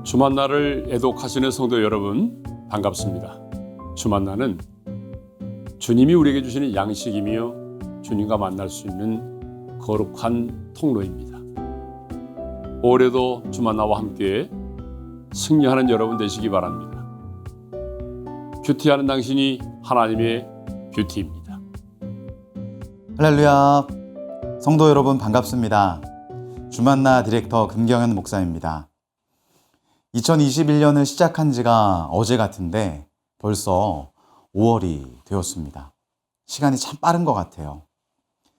주만나를 애독하시는 성도 여러분, 반갑습니다. 주만나는 주님이 우리에게 주시는 양식이며 주님과 만날 수 있는 거룩한 통로입니다. 올해도 주만나와 함께 승리하는 여러분 되시기 바랍니다. 뷰티하는 당신이 하나님의 뷰티입니다. 할렐루야. 성도 여러분 반갑습니다. 주만나 디렉터 금경현 목사입니다. 2021년을 시작한 지가 어제 같은데 벌써 5월이 되었습니다. 시간이 참 빠른 것 같아요.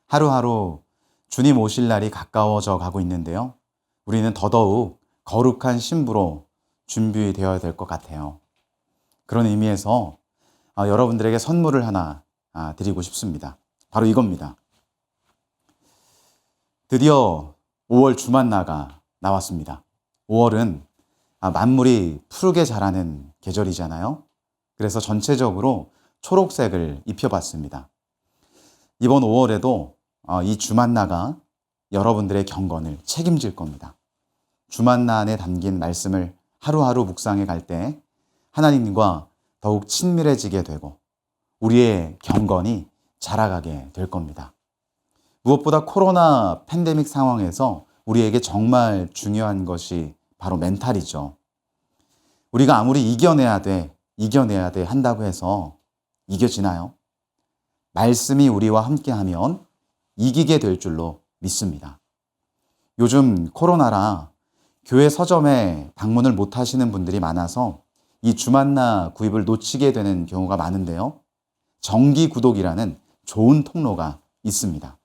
하루하루 주님 오실 날이 가까워져 가고 있는데요. 우리는 더더욱 거룩한 신부로 준비되어야 될 것 같아요. 그런 의미에서 여러분들에게 선물을 하나 드리고 싶습니다. 바로 이겁니다. 드디어 5월 주만나가 나왔습니다. 5월은 만물이 푸르게 자라는 계절이잖아요. 그래서 전체적으로 초록색을 입혀봤습니다. 이번 5월에도 이 주만나가 여러분들의 경건을 책임질 겁니다. 주만나 안에 담긴 말씀을 하루하루 묵상해 갈 때 하나님과 더욱 친밀해지게 되고 우리의 경건이 자라가게 될 겁니다. 무엇보다 코로나 팬데믹 상황에서 우리에게 정말 중요한 것이 바로 멘탈이죠. 우리가 아무리 이겨내야 돼 한다고 해서 이겨지나요? 말씀이 우리와 함께하면 이기게 될 줄로 믿습니다. 요즘 코로나라 교회 서점에 방문을 못 하시는 분들이 많아서 이 주만나 구입을 놓치게 되는 경우가 많은데요. 정기 구독이라는 좋은 통로가 있습니다.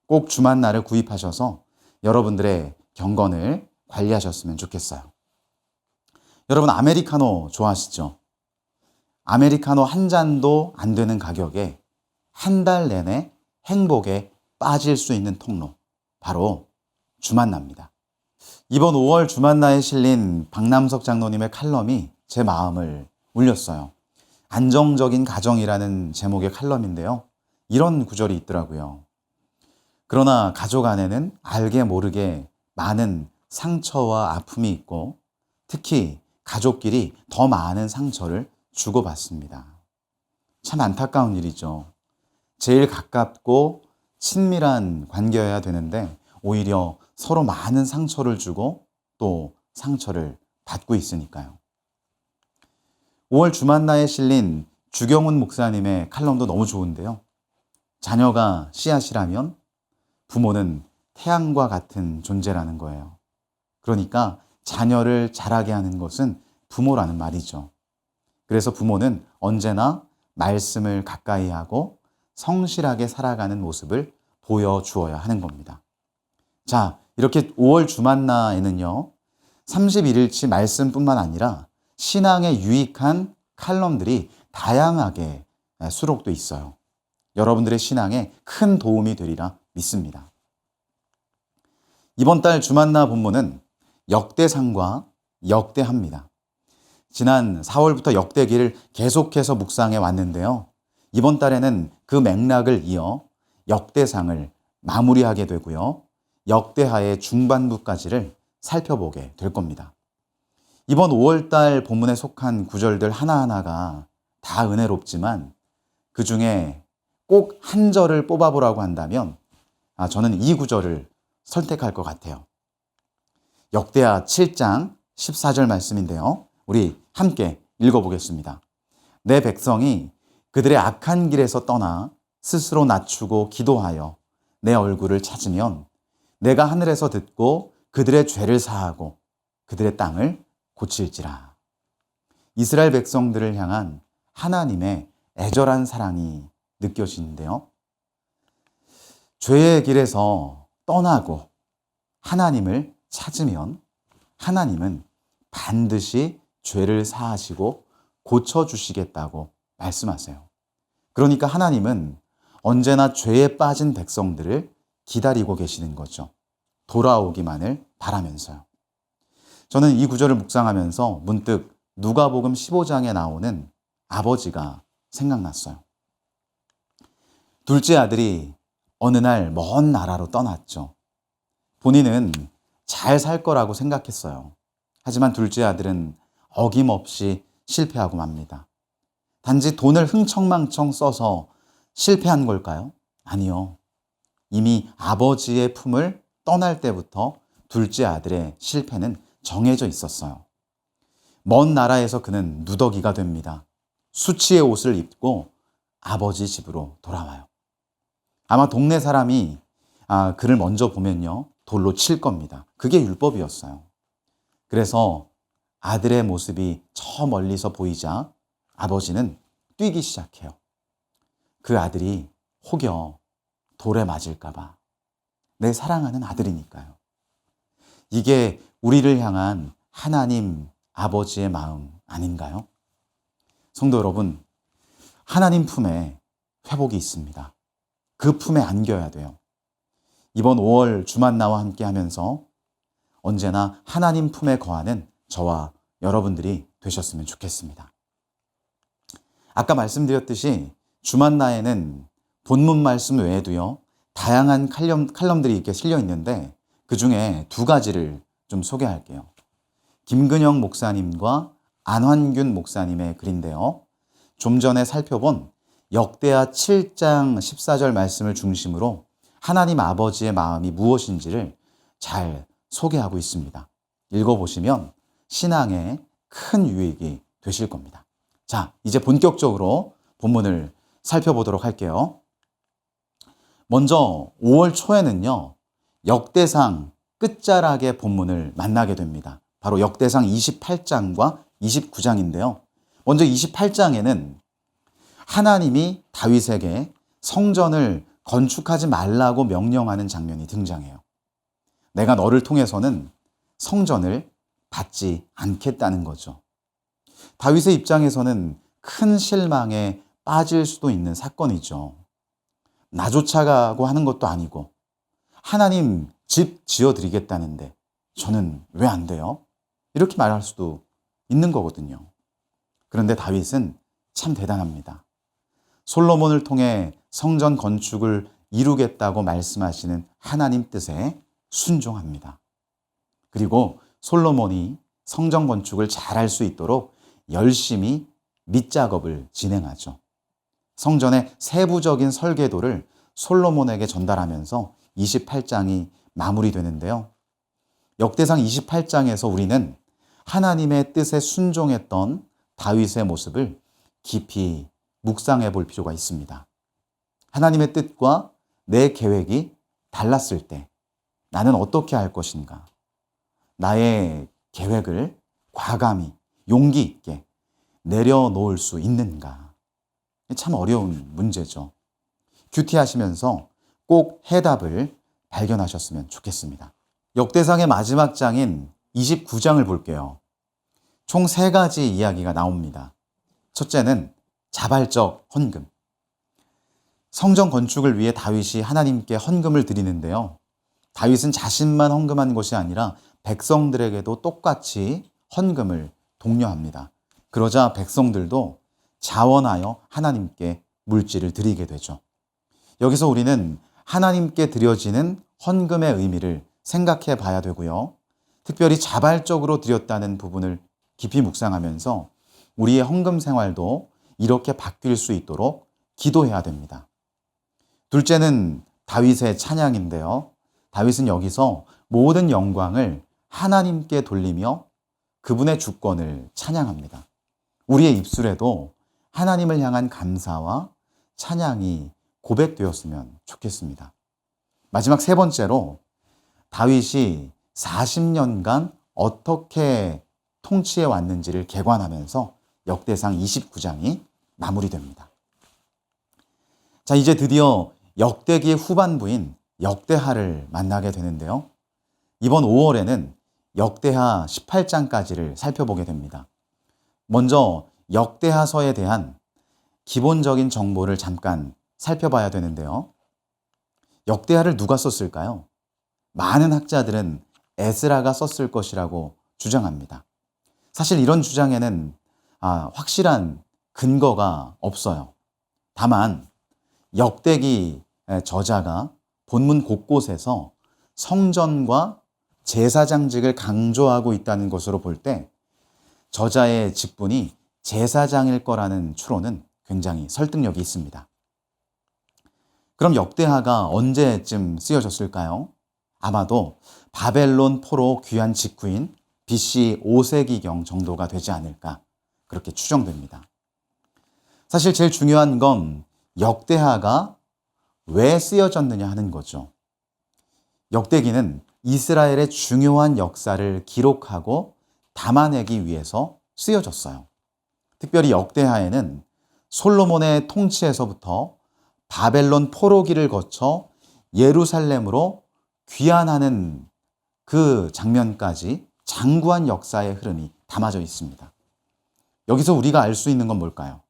꼭 주만나를 구입하셔서 여러분들의 경건을 관리하셨으면 좋겠어요. 여러분 아메리카노 좋아하시죠? 아메리카노 한 잔도 안 되는 가격에 한 달 내내 행복에 빠질 수 있는 통로, 바로 주만나입니다. 이번 5월 주만나에 실린 박남석 장로님의 칼럼이 제 마음을 울렸어요. 안정적인 가정이라는 제목의 칼럼인데요. 이런 구절이 있더라고요. 그러나 가족 안에는 알게 모르게 많은 상처와 아픔이 있고 특히 가족끼리 더 많은 상처를 주고받습니다. 참 안타까운 일이죠. 제일 가깝고 친밀한 관계여야 되는데 오히려 서로 많은 상처를 주고 또 상처를 받고 있으니까요. 5월 주만나에 실린 주경훈 목사님의 칼럼도 너무 좋은데요. 자녀가 씨앗이라면 부모는 태양과 같은 존재라는 거예요. 그러니까 자녀를 자라게 하는 것은 부모라는 말이죠. 그래서 부모는 언제나 말씀을 가까이 하고 성실하게 살아가는 모습을 보여주어야 하는 겁니다. 자, 이렇게 5월 주만나에는요, 31일치 말씀뿐만 아니라 신앙에 유익한 칼럼들이 다양하게 수록돼 있어요. 여러분들의 신앙에 큰 도움이 되리라 믿습니다. 이번 달 주만나 본문은 역대상과 역대하입니다. 지난 4월부터 역대기를 계속해서 묵상해 왔는데요. 이번 달에는 그 맥락을 이어 역대상을 마무리하게 되고요. 역대하의 중반부까지를 살펴보게 될 겁니다. 이번 5월달 본문에 속한 구절들 하나하나가 다 은혜롭지만 그 중에 꼭 한 절을 뽑아보라고 한다면 저는 이 구절을 선택할 것 같아요. 역대하 7장 14절 말씀인데요. 우리 함께 읽어보겠습니다. 내 백성이 그들의 악한 길에서 떠나 스스로 낮추고 기도하여 내 얼굴을 찾으면 내가 하늘에서 듣고 그들의 죄를 사하고 그들의 땅을 고칠지라. 이스라엘 백성들을 향한 하나님의 애절한 사랑이 느껴지는데요. 죄의 길에서 떠나고 하나님을 찾으면 하나님은 반드시 죄를 사하시고 고쳐주시겠다고 말씀하세요. 그러니까 하나님은 언제나 죄에 빠진 백성들을 기다리고 계시는 거죠. 돌아오기만을 바라면서요. 저는 이 구절을 묵상하면서 문득 누가복음 15장에 나오는 아버지가 생각났어요. 둘째 아들이 어느 날 먼 나라로 떠났죠. 본인은 잘 살 거라고 생각했어요. 하지만 둘째 아들은 어김없이 실패하고 맙니다. 단지 돈을 흥청망청 써서 실패한 걸까요? 아니요. 이미 아버지의 품을 떠날 때부터 둘째 아들의 실패는 정해져 있었어요. 먼 나라에서 그는 누더기가 됩니다. 수치의 옷을 입고 아버지 집으로 돌아와요. 아마 동네 사람이 그를 먼저 보면요, 돌로 칠 겁니다. 그게 율법이었어요. 그래서 아들의 모습이 저 멀리서 보이자 아버지는 뛰기 시작해요. 그 아들이 혹여 돌에 맞을까봐. 내 사랑하는 아들이니까요. 이게 우리를 향한 하나님 아버지의 마음 아닌가요? 성도 여러분, 하나님 품에 회복이 있습니다. 그 품에 안겨야 돼요. 이번 5월 주만나와 함께 하면서 언제나 하나님 품에 거하는 저와 여러분들이 되셨으면 좋겠습니다. 아까 말씀드렸듯이 주만나에는 본문 말씀 외에도요, 다양한 칼럼들이 이렇게 실려 있는데 그 중에 두 가지를 좀 소개할게요. 김근영 목사님과 안환균 목사님의 글인데요. 좀 전에 살펴본 역대하 7장 14절 말씀을 중심으로 하나님 아버지의 마음이 무엇인지를 잘 소개하고 있습니다. 읽어보시면 신앙에 큰 유익이 되실 겁니다. 자, 이제 본격적으로 본문을 살펴보도록 할게요. 먼저 5월 초에는요, 역대상 끝자락의 본문을 만나게 됩니다. 바로 역대상 28장과 29장인데요. 먼저 28장에는 하나님이 다윗에게 성전을 건축하지 말라고 명령하는 장면이 등장해요. 내가 너를 통해서는 성전을 받지 않겠다는 거죠. 다윗의 입장에서는 큰 실망에 빠질 수도 있는 사건이죠. 나 쫓아가고 하는 것도 아니고 하나님 집 지어드리겠다는데 저는 왜 안 돼요? 이렇게 말할 수도 있는 거거든요. 그런데 다윗은 참 대단합니다. 솔로몬을 통해 성전 건축을 이루겠다고 말씀하시는 하나님 뜻에 순종합니다. 그리고 솔로몬이 성전 건축을 잘할 수 있도록 열심히 밑작업을 진행하죠. 성전의 세부적인 설계도를 솔로몬에게 전달하면서 28장이 마무리되는데요. 역대상 28장에서 우리는 하나님의 뜻에 순종했던 다윗의 모습을 깊이 묵상해 볼 필요가 있습니다. 하나님의 뜻과 내 계획이 달랐을 때 나는 어떻게 할 것인가? 나의 계획을 과감히 용기 있게 내려놓을 수 있는가? 참 어려운 문제죠. 큐티하시면서 꼭 해답을 발견하셨으면 좋겠습니다. 역대상의 마지막 장인 29장을 볼게요. 총 3가지 이야기가 나옵니다. 첫째는 자발적 헌금. 성전 건축을 위해 다윗이 하나님께 헌금을 드리는데요. 다윗은 자신만 헌금한 것이 아니라 백성들에게도 똑같이 헌금을 독려합니다. 그러자 백성들도 자원하여 하나님께 물질을 드리게 되죠. 여기서 우리는 하나님께 드려지는 헌금의 의미를 생각해 봐야 되고요. 특별히 자발적으로 드렸다는 부분을 깊이 묵상하면서 우리의 헌금 생활도 이렇게 바뀔 수 있도록 기도해야 됩니다. 둘째는 다윗의 찬양인데요. 다윗은 여기서 모든 영광을 하나님께 돌리며 그분의 주권을 찬양합니다. 우리의 입술에도 하나님을 향한 감사와 찬양이 고백되었으면 좋겠습니다. 마지막 3번째로 다윗이 40년간 어떻게 통치해 왔는지를 개관하면서 역대상 29장이 마무리됩니다. 자, 이제 드디어 역대기의 후반부인 역대하를 만나게 되는데요. 이번 5월에는 역대하 18장까지를 살펴보게 됩니다. 먼저 역대하서에 대한 기본적인 정보를 잠깐 살펴봐야 되는데요. 역대하를 누가 썼을까요? 많은 학자들은 에스라가 썼을 것이라고 주장합니다. 사실 이런 주장에는 확실한 근거가 없어요. 다만 역대기 저자가 본문 곳곳에서 성전과 제사장직을 강조하고 있다는 것으로 볼 때 저자의 직분이 제사장일 거라는 추론은 굉장히 설득력이 있습니다. 그럼 역대하가 언제쯤 쓰여졌을까요? 아마도 바벨론 포로 귀환 직후인 BC 5세기경 정도가 되지 않을까 그렇게 추정됩니다. 사실 제일 중요한 건 역대하가 왜 쓰여졌느냐 하는 거죠. 역대기는 이스라엘의 중요한 역사를 기록하고 담아내기 위해서 쓰여졌어요. 특별히 역대하에는 솔로몬의 통치에서부터 바벨론 포로기를 거쳐 예루살렘으로 귀환하는 그 장면까지 장구한 역사의 흐름이 담아져 있습니다. 여기서 우리가 알 수 있는 건 뭘까요?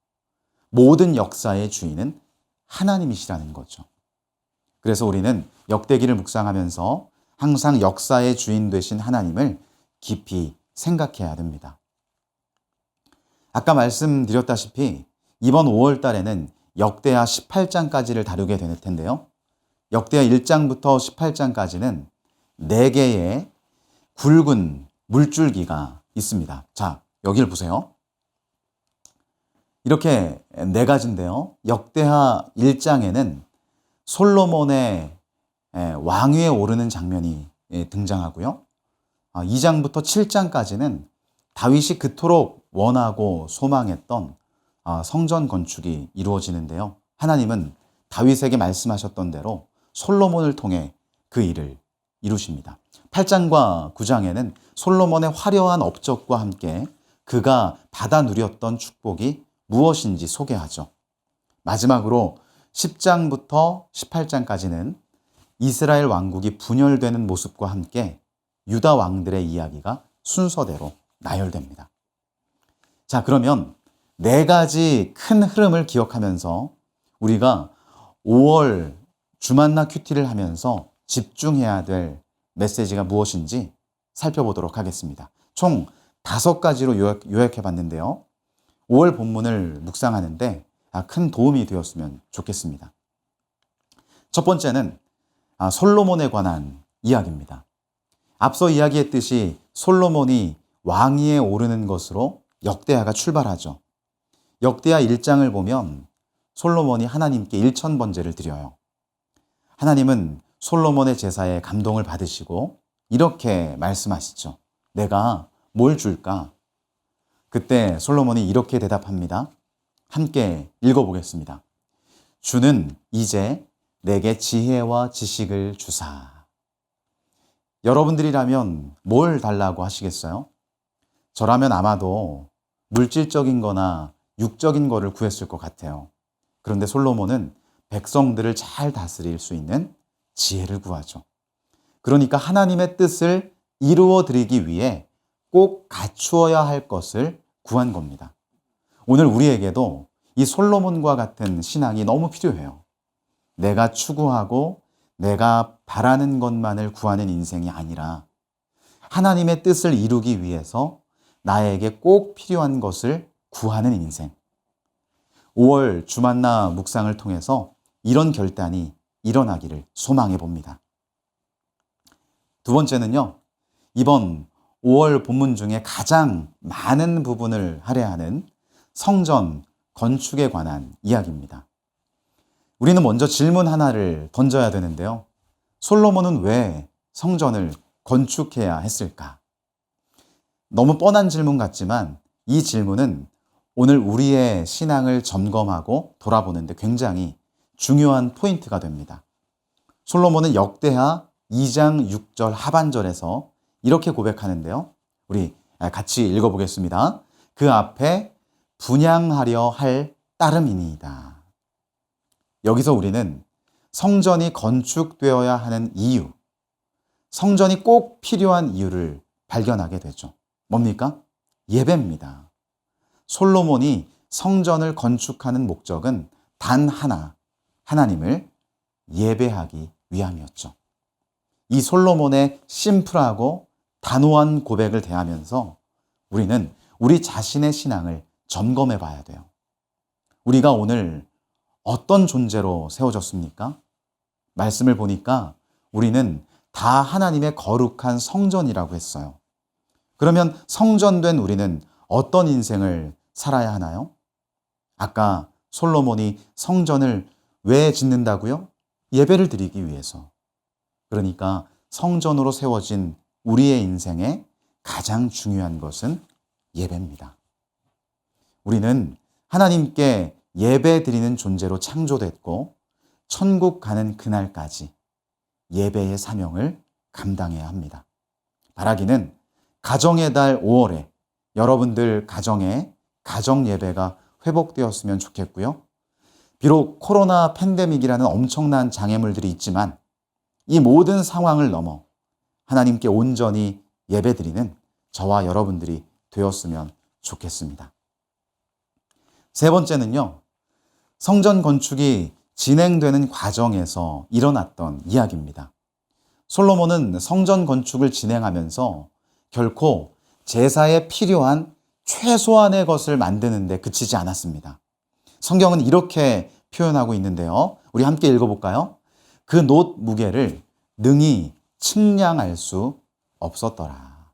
모든 역사의 주인은 하나님이시라는 거죠. 그래서 우리는 역대기를 묵상하면서 항상 역사의 주인 되신 하나님을 깊이 생각해야 됩니다. 아까 말씀드렸다시피 이번 5월 달에는 역대하 18장까지를 다루게 될 텐데요. 역대하 1장부터 18장까지는 4개의 굵은 물줄기가 있습니다. 자, 여기를 보세요. 이렇게 4가지인데요. 역대하 1장에는 솔로몬의 왕위에 오르는 장면이 등장하고요. 2장부터 7장까지는 다윗이 그토록 원하고 소망했던 성전 건축이 이루어지는데요. 하나님은 다윗에게 말씀하셨던 대로 솔로몬을 통해 그 일을 이루십니다. 8장과 9장에는 솔로몬의 화려한 업적과 함께 그가 받아 누렸던 축복이 무엇인지 소개하죠. 마지막으로 10장부터 18장까지는 이스라엘 왕국이 분열되는 모습과 함께 유다 왕들의 이야기가 순서대로 나열됩니다. 자, 그러면 4가지 큰 흐름을 기억하면서 우리가 5월 주만나 큐티를 하면서 집중해야 될 메시지가 무엇인지 살펴보도록 하겠습니다. 총 5가지로 요약해 봤는데요. 5월 본문을 묵상하는데 큰 도움이 되었으면 좋겠습니다. 첫 번째는 솔로몬에 관한 이야기입니다. 앞서 이야기했듯이 솔로몬이 왕위에 오르는 것으로 역대하가 출발하죠. 역대하 1장을 보면 솔로몬이 하나님께 1000번제를 드려요. 하나님은 솔로몬의 제사에 감동을 받으시고 이렇게 말씀하시죠. 내가 뭘 줄까? 그때 솔로몬이 이렇게 대답합니다. 함께 읽어보겠습니다. 주는 이제 내게 지혜와 지식을 주사. 여러분들이라면 뭘 달라고 하시겠어요? 저라면 아마도 물질적인 거나 육적인 거를 구했을 것 같아요. 그런데 솔로몬은 백성들을 잘 다스릴 수 있는 지혜를 구하죠. 그러니까 하나님의 뜻을 이루어 드리기 위해 꼭 갖추어야 할 것을 구한 겁니다. 오늘 우리에게도 이 솔로몬과 같은 신앙이 너무 필요해요. 내가 추구하고 내가 바라는 것만을 구하는 인생이 아니라 하나님의 뜻을 이루기 위해서 나에게 꼭 필요한 것을 구하는 인생. 5월 주만나 묵상을 통해서 이런 결단이 일어나기를 소망해 봅니다. 두 번째는요, 이번 5월 본문 중에 가장 많은 부분을 할애하는 성전 건축에 관한 이야기입니다. 우리는 먼저 질문 하나를 던져야 되는데요. 솔로몬은 왜 성전을 건축해야 했을까? 너무 뻔한 질문 같지만 이 질문은 오늘 우리의 신앙을 점검하고 돌아보는데 굉장히 중요한 포인트가 됩니다. 솔로몬은 역대하 2장 6절 하반절에서 이렇게 고백하는데요. 우리 같이 읽어보겠습니다. 그 앞에 분향하려 할 따름이니이다. 여기서 우리는 성전이 건축되어야 하는 이유, 성전이 꼭 필요한 이유를 발견하게 되죠. 뭡니까? 예배입니다. 솔로몬이 성전을 건축하는 목적은 단 하나, 하나님을 예배하기 위함이었죠. 이 솔로몬의 심플하고 단호한 고백을 대하면서 우리는 우리 자신의 신앙을 점검해 봐야 돼요. 우리가 오늘 어떤 존재로 세워졌습니까? 말씀을 보니까 우리는 다 하나님의 거룩한 성전이라고 했어요. 그러면 성전된 우리는 어떤 인생을 살아야 하나요? 아까 솔로몬이 성전을 왜 짓는다고요? 예배를 드리기 위해서. 그러니까 성전으로 세워진 우리의 인생에 가장 중요한 것은 예배입니다. 우리는 하나님께 예배 드리는 존재로 창조됐고 천국 가는 그날까지 예배의 사명을 감당해야 합니다. 바라기는 가정의 달 5월에 여러분들 가정에 가정 예배가 회복되었으면 좋겠고요. 비록 코로나 팬데믹이라는 엄청난 장애물들이 있지만 이 모든 상황을 넘어 하나님께 온전히 예배드리는 저와 여러분들이 되었으면 좋겠습니다. 세 번째는요, 성전 건축이 진행되는 과정에서 일어났던 이야기입니다. 솔로몬은 성전 건축을 진행하면서 결코 제사에 필요한 최소한의 것을 만드는 데 그치지 않았습니다. 성경은 이렇게 표현하고 있는데요. 우리 함께 읽어볼까요? 그 놋 무게를 능히 측량할 수 없었더라.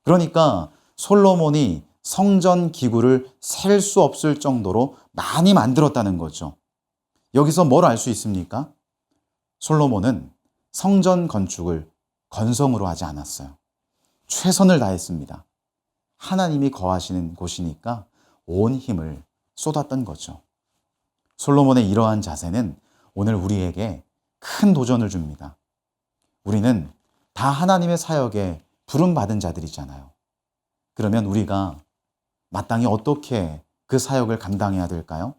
그러니까 솔로몬이 성전 기구를 셀 수 없을 정도로 많이 만들었다는 거죠. 여기서 뭘 알 수 있습니까? 솔로몬은 성전 건축을 건성으로 하지 않았어요. 최선을 다했습니다. 하나님이 거하시는 곳이니까 온 힘을 쏟았던 거죠. 솔로몬의 이러한 자세는 오늘 우리에게 큰 도전을 줍니다. 우리는 다 하나님의 사역에 부름받은 자들이잖아요. 그러면 우리가 마땅히 어떻게 그 사역을 감당해야 될까요?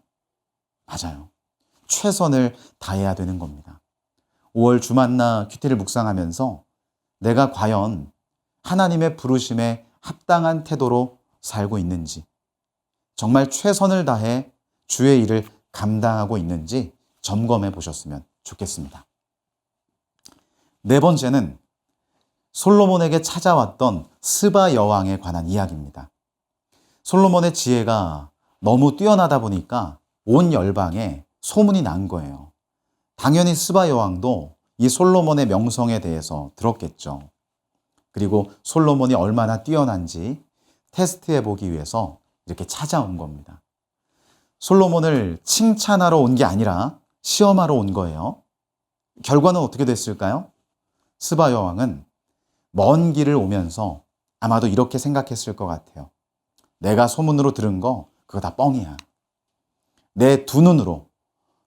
맞아요. 최선을 다해야 되는 겁니다. 5월 주만나 큐티를 묵상하면서 내가 과연 하나님의 부르심에 합당한 태도로 살고 있는지, 정말 최선을 다해 주의 일을 감당하고 있는지 점검해 보셨으면 좋겠습니다. 네 번째는 솔로몬에게 찾아왔던 스바 여왕에 관한 이야기입니다. 솔로몬의 지혜가 너무 뛰어나다 보니까 온 열방에 소문이 난 거예요. 당연히 스바 여왕도 이 솔로몬의 명성에 대해서 들었겠죠. 그리고 솔로몬이 얼마나 뛰어난지 테스트해 보기 위해서 이렇게 찾아온 겁니다. 솔로몬을 칭찬하러 온 게 아니라 시험하러 온 거예요. 결과는 어떻게 됐을까요? 스바 여왕은 먼 길을 오면서 아마도 이렇게 생각했을 것 같아요. 내가 소문으로 들은 거 그거 다 뻥이야. 내 두 눈으로,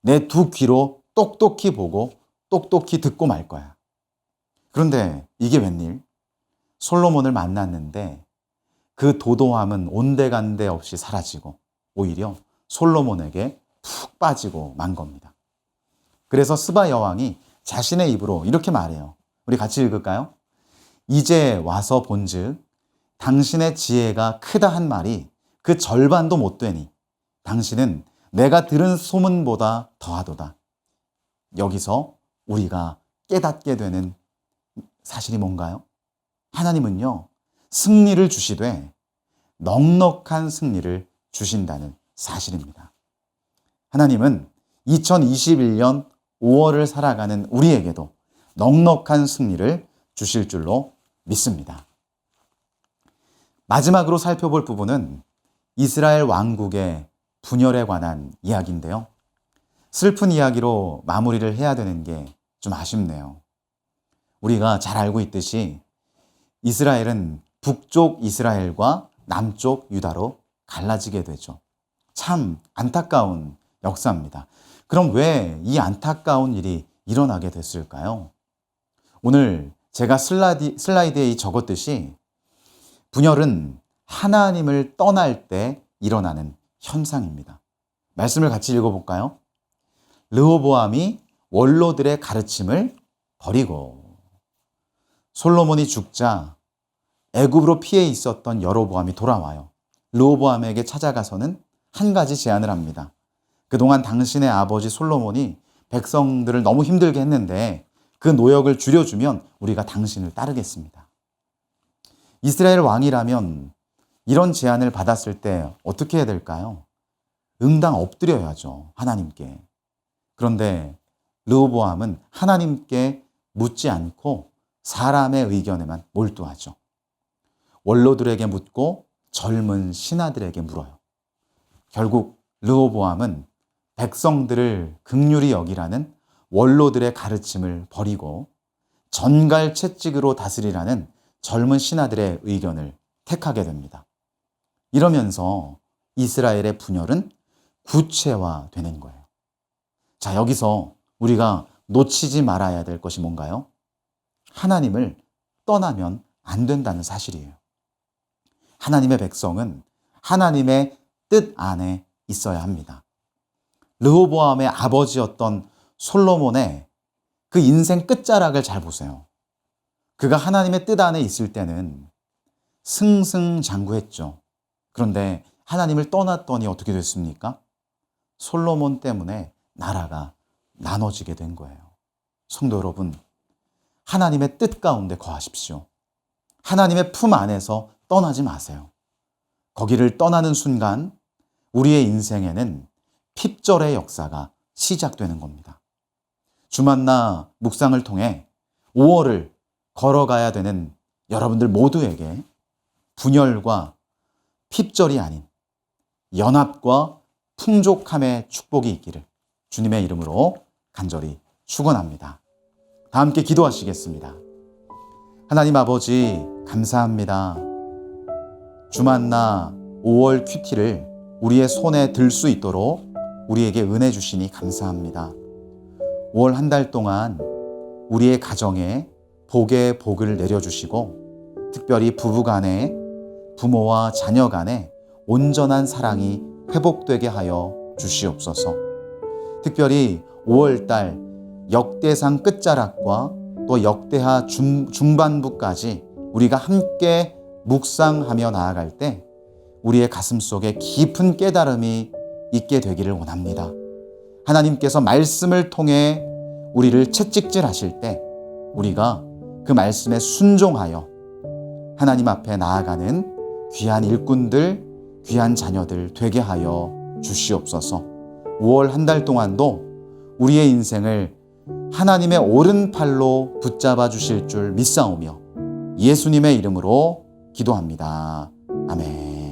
내 두 귀로 똑똑히 보고 똑똑히 듣고 말 거야. 그런데 이게 웬일? 솔로몬을 만났는데 그 도도함은 온데간데 없이 사라지고 오히려 솔로몬에게 푹 빠지고 만 겁니다. 그래서 스바 여왕이 자신의 입으로 이렇게 말해요. 우리 같이 읽을까요? 이제 와서 본즉 당신의 지혜가 크다 한 말이 그 절반도 못 되니 당신은 내가 들은 소문보다 더하도다. 여기서 우리가 깨닫게 되는 사실이 뭔가요? 하나님은요, 승리를 주시되 넉넉한 승리를 주신다는 사실입니다. 하나님은 2021년 5월을 살아가는 우리에게도 넉넉한 승리를 주실 줄로 믿습니다. 마지막으로 살펴볼 부분은 이스라엘 왕국의 분열에 관한 이야기인데요. 슬픈 이야기로 마무리를 해야 되는 게 좀 아쉽네요. 우리가 잘 알고 있듯이 이스라엘은 북쪽 이스라엘과 남쪽 유다로 갈라지게 되죠. 참 안타까운 역사입니다. 그럼 왜 이 안타까운 일이 일어나게 됐을까요? 오늘 제가 슬라이드에 적었듯이 분열은 하나님을 떠날 때 일어나는 현상입니다. 말씀을 같이 읽어볼까요? 르호보암이 원로들의 가르침을 버리고 솔로몬이 죽자 애굽으로 피해 있었던 여로보암이 돌아와요. 르호보암에게 찾아가서는 한 가지 제안을 합니다. 그동안 당신의 아버지 솔로몬이 백성들을 너무 힘들게 했는데 그 노역을 줄여주면 우리가 당신을 따르겠습니다. 이스라엘 왕이라면 이런 제안을 받았을 때 어떻게 해야 될까요? 응당 엎드려야죠, 하나님께. 그런데 르호보암은 하나님께 묻지 않고 사람의 의견에만 몰두하죠. 원로들에게 묻고 젊은 신하들에게 물어요. 결국 르호보암은 백성들을 긍휼히 여기라는 원로들의 가르침을 버리고 전갈채찍으로 다스리라는 젊은 신하들의 의견을 택하게 됩니다. 이러면서 이스라엘의 분열은 구체화되는 거예요. 자, 여기서 우리가 놓치지 말아야 될 것이 뭔가요? 하나님을 떠나면 안 된다는 사실이에요. 하나님의 백성은 하나님의 뜻 안에 있어야 합니다. 르호보암의 아버지였던 솔로몬의 그 인생 끝자락을 잘 보세요. 그가 하나님의 뜻 안에 있을 때는 승승장구했죠. 그런데 하나님을 떠났더니 어떻게 됐습니까? 솔로몬 때문에 나라가 나눠지게 된 거예요. 성도 여러분, 하나님의 뜻 가운데 거하십시오. 하나님의 품 안에서 떠나지 마세요. 거기를 떠나는 순간 우리의 인생에는 핍절의 역사가 시작되는 겁니다. 주만나 묵상을 통해 5월을 걸어가야 되는 여러분들 모두에게 분열과 핍절이 아닌 연합과 풍족함의 축복이 있기를 주님의 이름으로 간절히 축원합니다. 다 함께 기도하시겠습니다. 하나님 아버지 감사합니다. 주만나 5월 큐티를 우리의 손에 들 수 있도록 우리에게 은혜 주시니 감사합니다. 5월 한 달 동안 우리의 가정에 복의 복을 내려주시고 특별히 부부 간에 부모와 자녀 간에 온전한 사랑이 회복되게 하여 주시옵소서. 특별히 5월달 역대상 끝자락과 또 역대하 중반부까지 우리가 함께 묵상하며 나아갈 때 우리의 가슴 속에 깊은 깨달음이 있게 되기를 원합니다. 하나님께서 말씀을 통해 우리를 채찍질하실 때 우리가 그 말씀에 순종하여 하나님 앞에 나아가는 귀한 일꾼들, 귀한 자녀들 되게 하여 주시옵소서. 5월 한 달 동안도 우리의 인생을 하나님의 오른팔로 붙잡아 주실 줄 믿사오며 예수님의 이름으로 기도합니다. 아멘.